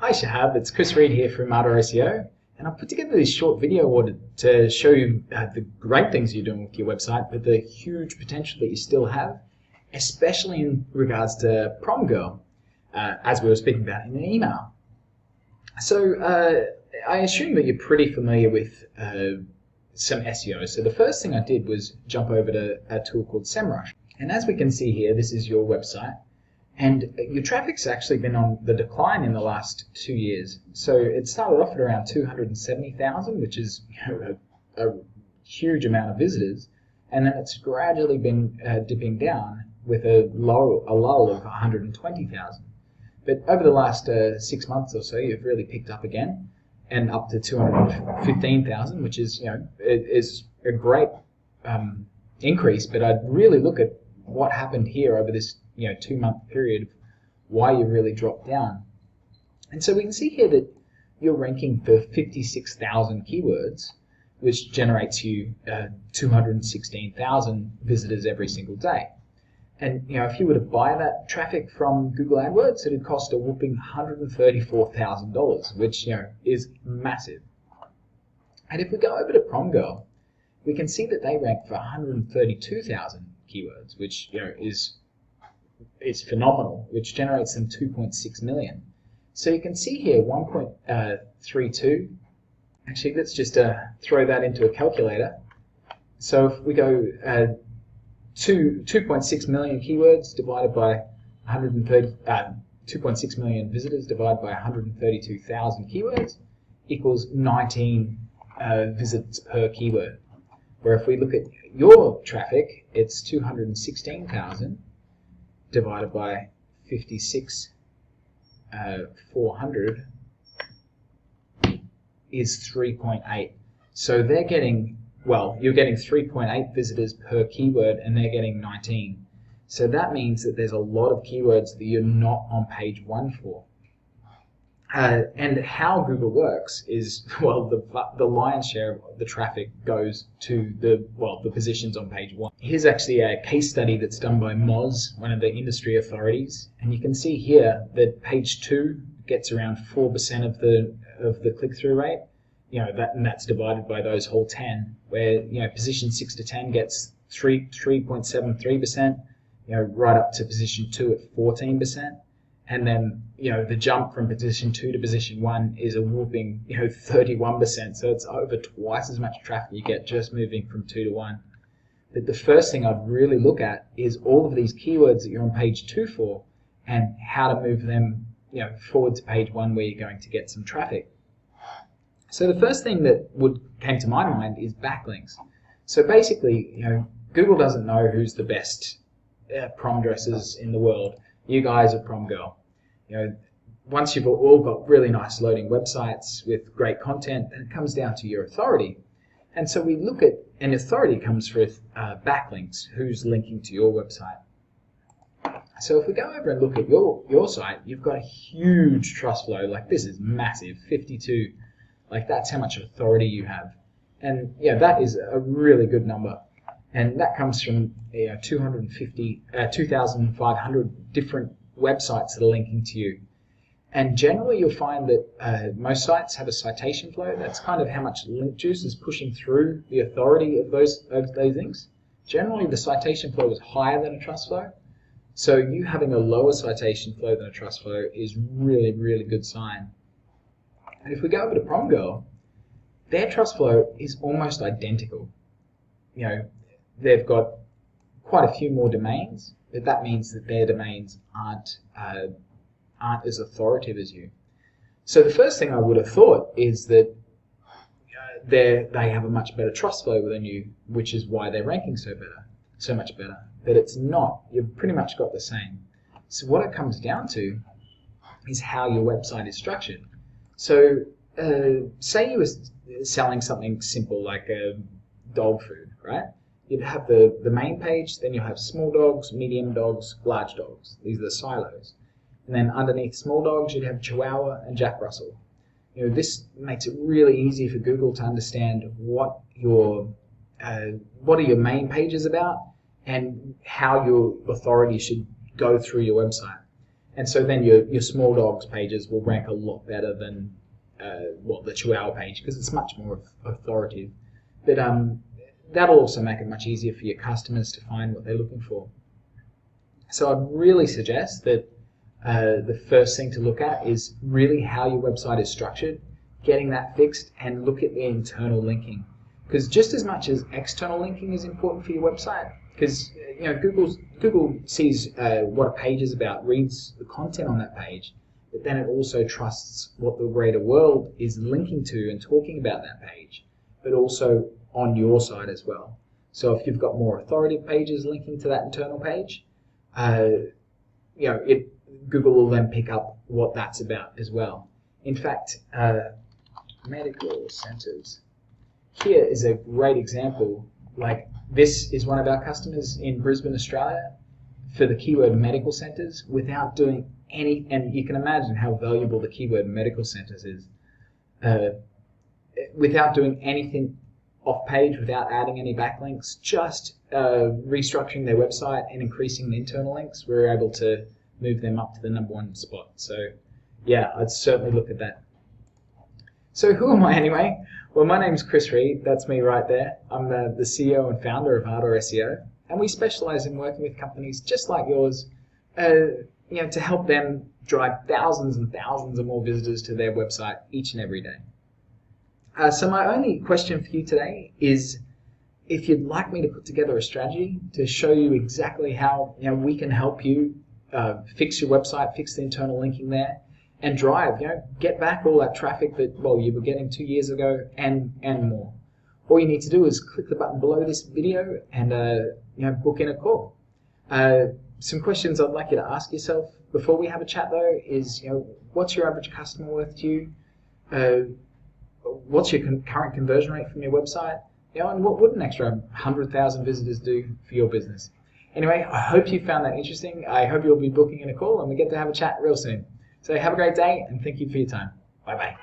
Hi Shahab, it's Chris Reed here from Martyr SEO, and I've put together this short video to show you the great things you're doing with your website, but the huge potential that you still have, especially in regards to Prom Girl, as we were speaking about in the email. So I assume that you're pretty familiar with some SEO. So the first thing I did was jump over to a tool called SEMRush. And as we can see here, this is your website. And your traffic's actually been on the decline in the last 2 years. So it started off at around 270,000, which is a huge amount of visitors. And then it's gradually been dipping down with a lull of 120,000. But over the last 6 months or so, you've really picked up again and up to 215,000, which is, is a great increase. But I'd really look at what happened here over this 2-month period, why you really dropped down. And so we can see here that you're ranking for 56,000 keywords, which generates you 216,000 visitors every single day. And if you were to buy that traffic from Google AdWords, it'd cost a whopping $134,000, which is massive. And if we go over to Prom Girl, we can see that they rank for 132,000 keywords, which is phenomenal, which generates them 2.6 million. So you can see here 1.32. Actually, let's just throw that into a calculator. So if we go 2.6 million keywords divided by 2.6 million visitors divided by 132,000 keywords equals 19 visits per keyword. Where if we look at your traffic, it's 216,000 divided by 56,400 is 3.8. So they're getting, you're getting 3.8 visitors per keyword and they're getting 19. So that means that there's a lot of keywords that you're not on page 1 for. And how Google works is, the lion's share of the traffic goes to the positions on page 1. Here's actually a case study that's done by Moz, one of the industry authorities, and you can see here that page 2 gets around 4% of the click-through rate. And that's divided by those whole 10, where position 6 to 10 gets 3.73%, right up to position 2 at 14%. And then, the jump from position 2 to position 1 is a whooping, 31%. So it's over twice as much traffic you get just moving from 2 to 1. But the first thing I'd really look at is all of these keywords that you're on page 2 for and how to move them, forward to page 1 where you're going to get some traffic. So the first thing that came to my mind is backlinks. So basically, Google doesn't know who's the best prom dresses in the world. You guys are Prom Girl. Once you've all got really nice loading websites with great content, then it comes down to your authority. And so we look at, and authority comes with backlinks, who's linking to your website. So if we go over and look at your site, you've got a huge trust flow. Like, this is massive, 52. Like, that's how much authority you have. And that is a really good number. And that comes from 2,500 different websites that are linking to you. And generally you'll find that most sites have a citation flow. That's kind of how much link juice is pushing through the authority of those things. Generally the citation flow is higher than a trust flow. So you having a lower citation flow than a trust flow is really, really good sign. And if we go over to Prom Girl, their trust flow is almost identical. They've got quite a few more domains, but that means that their domains aren't as authoritative as you. So the first thing I would have thought is that they have a much better trust flow than you, which is why they're ranking so much better. But it's not. You've pretty much got the same. So what it comes down to is how your website is structured. So say you were selling something simple like dog food, right? You'd have the main page, then you'll have small dogs, medium dogs, large dogs. These are the silos. And then underneath small dogs, you'd have Chihuahua and Jack Russell. This makes it really easy for Google to understand what are your main pages about and how your authority should go through your website. And so then your small dogs pages will rank a lot better than the Chihuahua page, because it's much more authoritative. But that'll also make it much easier for your customers to find what they're looking for. So I'd really suggest that the first thing to look at is really how your website is structured, getting that fixed, and look at the internal linking. Because just as much as external linking is important for your website, because Google sees what a page is about, reads the content on that page, but then it also trusts what the greater world is linking to and talking about that page, but also on your side as well. So if you've got more authoritative pages linking to that internal page, Google will then pick up what that's about as well. In fact, medical centers. Here is a great example. Like, this is one of our customers in Brisbane, Australia, for the keyword medical centers, without doing any, and you can imagine how valuable the keyword medical centers is, without doing anything off page, without adding any backlinks, just restructuring their website and increasing the internal links, we were able to move them up to the #1 spot. So yeah, I'd certainly look at that. So who am I anyway? Well, my name's Chris Reed. That's me right there. I'm the CEO and founder of Ardor SEO, and we specialize in working with companies just like yours, to help them drive thousands and thousands of more visitors to their website each and every day. So my only question for you today is if you'd like me to put together a strategy to show you exactly how we can help you fix your website, fix the internal linking there, and drive, get back all that traffic that you were getting 2 years ago and more. All you need to do is click the button below this video and book in a call. Some questions I'd like you to ask yourself before we have a chat though is, what's your average customer worth to you? What's your current conversion rate from your website? And what would an extra 100,000 visitors do for your business? Anyway, I hope you found that interesting. I hope you'll be booking in a call and we get to have a chat real soon. So have a great day and thank you for your time. Bye-bye.